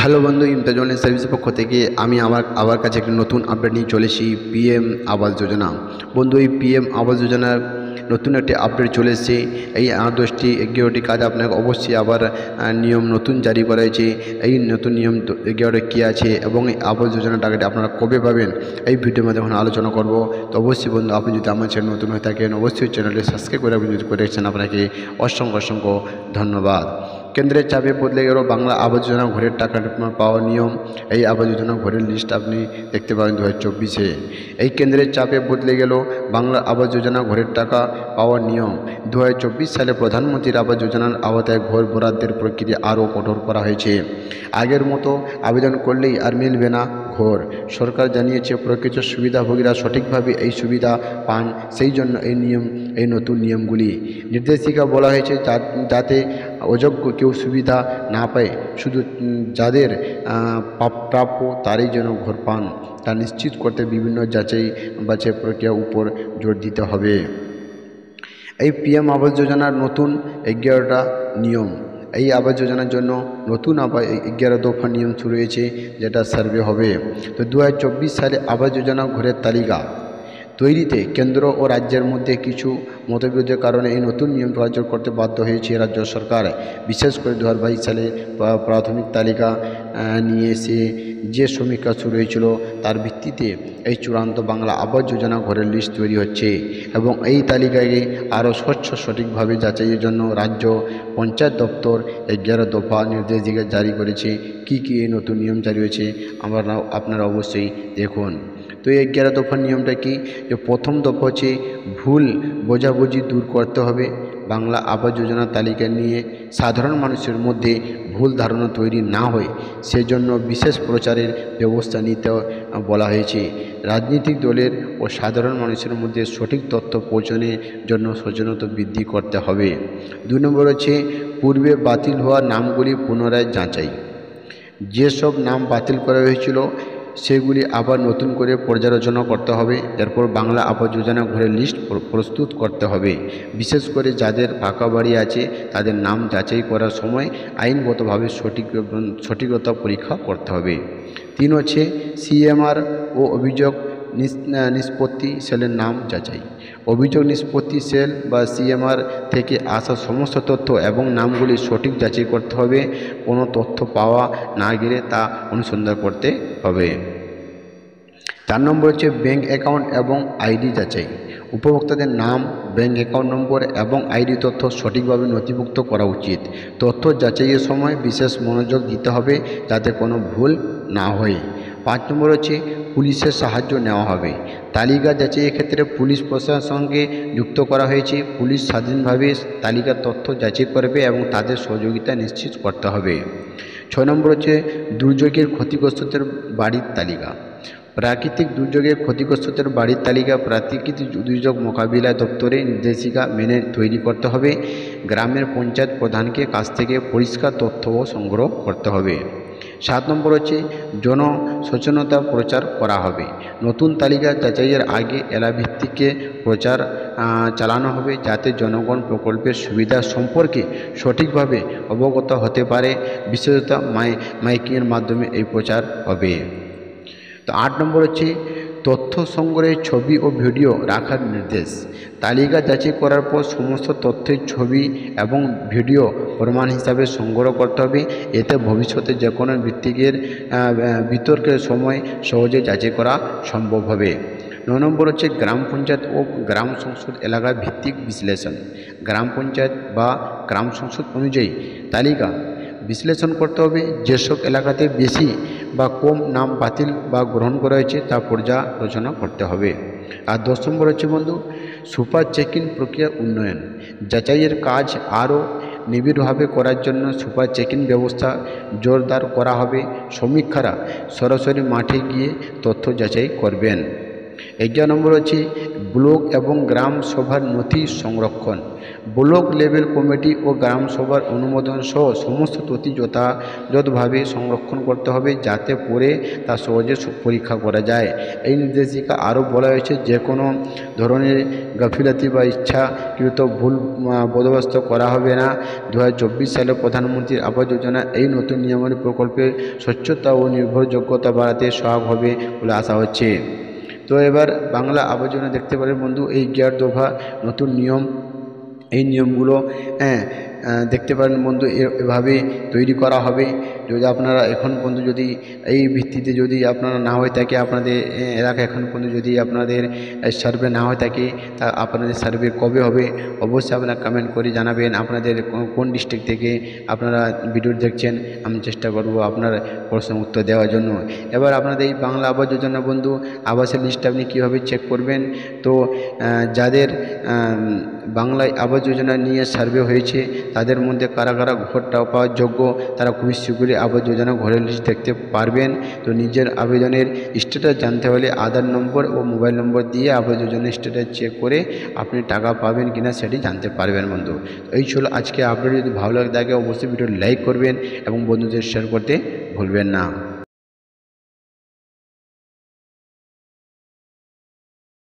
Hello বন্ধু, Imtaz online সার্ভিসের পক্ষ থেকে আমি আমার কাছে একটি নতুন আপডেট নিয়ে চলেছি। পিএম আবাস যোজনা। বন্ধু, এই পিএম আবাস যোজনার নতুন একটি আপডেট চলে এসেছে। এই 10-11টি কাজ আপনাকে অবশ্যই আবার নিয়ম নতুন জারি করা হয়েছে। এই নতুন নিয়ম 11টা কী আছে এবং এই আবাস যোজনার টাকাটি আপনারা কবে পাবেন, এই ভিডিওর মাধ্যমে এখন আলোচনা করব। তো অবশ্যই বন্ধু, আপনি যদি আমার চ্যানেল নতুন হয়ে থাকেন অবশ্যই চ্যানেলটি সাবস্ক্রাইব করে আপনি যদি করে রেখেছেন, আপনাকে অসংখ্য অসংখ্য ধন্যবাদ। কেন্দ্রের চাপে বদলে গেল বাংলা আবাস যোজনা ঘরের টাকা পাওয়ার নিয়ম। এই আবাস যোজনা ঘরের লিস্ট আপনি দেখতে পাবেন 2024-এ। এই কেন্দ্রের চাপে বদলে গেল বাংলা আবাস যোজনা ঘরের টাকা পাওয়ার নিয়ম। 2024 সালে প্রধানমন্ত্রীর আবাস যোজনার আওতায় ঘর বরাদ্দের প্রক্রিয়া আরও কঠোর করা হয়েছে। আগের মতো আবেদন করলেই আর মিলবে না ঘর। সরকার জানিয়েছে প্রকৃত সুবিধাভোগীরা সঠিকভাবে এই সুবিধা পান, সেই জন্য এই নতুন নিয়মগুলি। নির্দেশিকা বলা হয়েছে যাতে অযোগ্য কেউ সুবিধা না পায়, শুধু যাদের প্রাপ্য তারই যেন ঘর পান, তা নিশ্চিত করতে বিভিন্ন যাচাই বাছাই প্রক্রিয়ার উপর জোর দিতে হবে। এই পিএম আবাস যোজনার নতুন 11টা নিয়ম। এই আবাস যোজনার জন্য নতুন 11 দফা নিয়ম শুরু হয়েছে, যেটা সার্ভে হবে। তো 2024 সালে আবাস যোজনা ঘরের তালিকা তৈরিতে কেন্দ্র ও রাজ্যের মধ্যে কিছু মতবিরোধের কারণে এই নতুন নিয়ম কার্যকর করতে বাধ্য হয়েছে রাজ্য সরকার। বিশেষ করে 2022 সালে প্রাথমিক তালিকা নিয়ে এসে যে সমীক্ষা শুরু হয়েছিল, তার ভিত্তিতে এই চূড়ান্ত বাংলা আবাস যোজনা ঘরের লিস্ট তৈরি হচ্ছে এবং এই তালিকাকে আরও সঠিকভাবে যাচাইয়ের জন্য রাজ্য পঞ্চায়েত দপ্তর 11 দফা নির্দেশিকা জারি করেছে। কি এই নতুন নিয়ম জারি হয়েছে আপনারা অবশ্যই দেখুন। তো এই 11 দফার নিয়মটা কি? যে প্রথম দফা হচ্ছে ভুল বোঝাবুঝি দূর করতে হবে। বাংলা আবাস যোজনা তালিকা নিয়ে সাধারণ মানুষের মধ্যে ভুল ধারণা তৈরি না হয় সেজন্য বিশেষ প্রচারের ব্যবস্থা নিতে বলা হয়েছে। রাজনৈতিক দলের ও সাধারণ মানুষের মধ্যে সঠিক তথ্য পৌঁছানোর জন্য সচেতনতা বৃদ্ধি করতে হবে। 2 নম্বর হচ্ছে পূর্বে বাতিল হওয়া নামগুলি পুনরায় যাচাই। যেসব নাম বাতিল করা হয়েছিল সেগুলি আবার নতুন করে পর্যালোচনা করতে হবে। এরপর বাংলা আবাস যোজনা ঘরের লিস্ট প্রস্তুত করতে হবে। বিশেষ করে যাদের পাকা বাড়ি আছে তাদের নাম যাচাই করার সময় আইনগতভাবে সঠিকতা পরীক্ষা করতে হবে। 3 হচ্ছে সিএমআর ও অভিযোগ নিষ্পত্তি সেলের নাম যাচাই। অভিযোগ নিষ্পত্তি সেল বা সিএমআর থেকে আসা সমস্ত তথ্য এবং নামগুলি সঠিক যাচাই করতে হবে। কোনো তথ্য পাওয়া না গেলে তা অনুসন্ধান করতে হবে। 4 নম্বর হচ্ছে ব্যাঙ্ক অ্যাকাউন্ট এবং আইডি যাচাই। উপভোক্তাদের নাম, ব্যাঙ্ক অ্যাকাউন্ট নম্বর এবং আইডি তথ্য সঠিকভাবে নথিভুক্ত করা উচিত। তথ্য যাচাইয়ের সময় বিশেষ মনোযোগ দিতে হবে যাতে কোনো ভুল না হয়। 5 নম্বর হচ্ছে পুলিশের সাহায্য নেওয়া হবে। তালিকা যাচাইয়ের ক্ষেত্রে পুলিশ প্রশাসনকে যুক্ত করা হয়েছে। পুলিশ স্বাধীনভাবে তালিকার তথ্য যাচাই করবে এবং তাদের সহযোগিতা নিশ্চিত করতে হবে। 6 নম্বর হচ্ছে দুর্যোগের ক্ষতিগ্রস্তদের বাড়ির তালিকা। প্রাকৃতিক দুর্যোগে ক্ষতিগ্রস্তদের বাড়ির তালিকা প্রাকৃতিক দুর্যোগ মোকাবিলা দপ্তরের নির্দেশিকা মেনে তৈরি করতে হবে। গ্রামের পঞ্চায়েত প্রধানকে কাছ থেকে পরিষ্কার তথ্য সংগ্রহ করতে হবে। 7 নম্বর হচ্ছে জনসচেতনতা প্রচার করা হবে। নতুন তালিকা যাচাইয়ের আগে এলাকাভিত্তিক প্রচার চালানো হবে যাতে জনগণ প্রকল্পের সুবিধা সম্পর্কে সঠিকভাবে অবগত হতে পারে। বিশেষত মাইকিংয়ের মাধ্যমে এই প্রচার হবে। তো 8 নম্বর হচ্ছে তথ্য সংগ্রহের ছবি ও ভিডিও রাখার নির্দেশ। তালিকা যাচাই করার পর সমস্ত তথ্যের ছবি এবং ভিডিও প্রমাণ হিসাবে সংগ্রহ করতে হবে। এতে ভবিষ্যতে যে কোনো বিতর্কের সময় সহজে যাচাই করা সম্ভব হবে। 9 নম্বর হচ্ছে গ্রাম পঞ্চায়েত ও গ্রাম সংসদ এলাকা ভিত্তিক বিশ্লেষণ। গ্রাম পঞ্চায়েত বা গ্রাম সংসদ অনুযায়ী তালিকা বিশ্লেষণ করতে হবে। যেসব এলাকাতে বেশি বা কম নাম বাতিল বা গ্রহণ করা হয়েছে তা পর্যালোচনা করতে হবে। আর 10 নম্বর হচ্ছে বন্ধু সুপার চেকিং প্রক্রিয়া উন্নয়ন। যাচাইয়ের কাজ আরও নিবিড়ভাবে করার জন্য সুপার চেকিং ব্যবস্থা জোরদার করা হবে। সমীক্ষারা সরাসরি মাঠে গিয়ে তথ্য যাচাই করবেন। 11 নম্বর হচ্ছে ব্লক এবং গ্রাম সভার নথি সংরক্ষণ। ব্লক লেভেল কমিটি ও গ্রাম সভার অনুমোদন সহ সমস্ত নথি যথাযথভাবে সংরক্ষণ করতে হবে, যাতে পরে তা সহজে পরীক্ষা করা যায়। এই নির্দেশিকা আরও বলা হয়েছে যে কোনো ধরনের গাফিলতি বা ইচ্ছাকৃত ভুল বন্দোবস্ত করা হবে না। 2024 সালে প্রধানমন্ত্রীর আবাস যোজনা এই নতুন নিয়মাবলী প্রকল্পের স্বচ্ছতা ও নির্ভরযোগ্যতা বাড়াতে সহায়ক হবে বলে আশা হচ্ছে। তো এবার বাংলা আবাস যোজনা দেখতে পারেন বন্ধু, এই 11 দফা নতুন নিয়ম, এই নিয়মগুলো দেখতে পারেন বন্ধু, এভাবে তৈরি করা হবে। যদি আপনারা এখন পর্যন্ত যদি এই ভিত্তিতে যদি আপনারা না হয়ে থাকে, আপনাদের এলাকা এখন পর্যন্ত যদি আপনাদের সার্ভে না হয়ে থাকে, তা আপনাদের সার্ভে কবে হবে অবশ্যই আপনারা কমেন্ট করে জানাবেন। আপনাদের কোন ডিস্ট্রিক্ট থেকে আপনারা ভিডিও দেখছেন, আমি চেষ্টা করব আপনার প্রশ্নের উত্তর দেওয়ার জন্য। এবার আপনাদের এই বাংলা আবাস যোজনা বন্ধু আবাসের লিস্ট আপনি কীভাবে চেক করবেন? তো যাদের বাংলায় আবাস যোজনা নিয়ে সার্ভে হয়েছে তাদের মধ্যে কারা কারা ঘরটা পাওয়ার যোগ্য, তারা খুবই শীঘ্রই আবাস যোজনা ঘরের লিস্ট দেখতে পারবেন। তো নিজের আবেদনের স্ট্যাটাস জানতে হলে আধার নম্বর ও মোবাইল নম্বর দিয়ে আবাস যোজনার স্ট্যাটাস চেক করে আপনি টাকা পাবেন কিনা সেটি জানতে পারবেন বন্ধু। এই ছিল আজকে আপডেট। যদি ভালো লাগে থাকে অবশ্যই ভিডিও লাইক করবেন এবং বন্ধুদের শেয়ার করতে ভুলবেন না।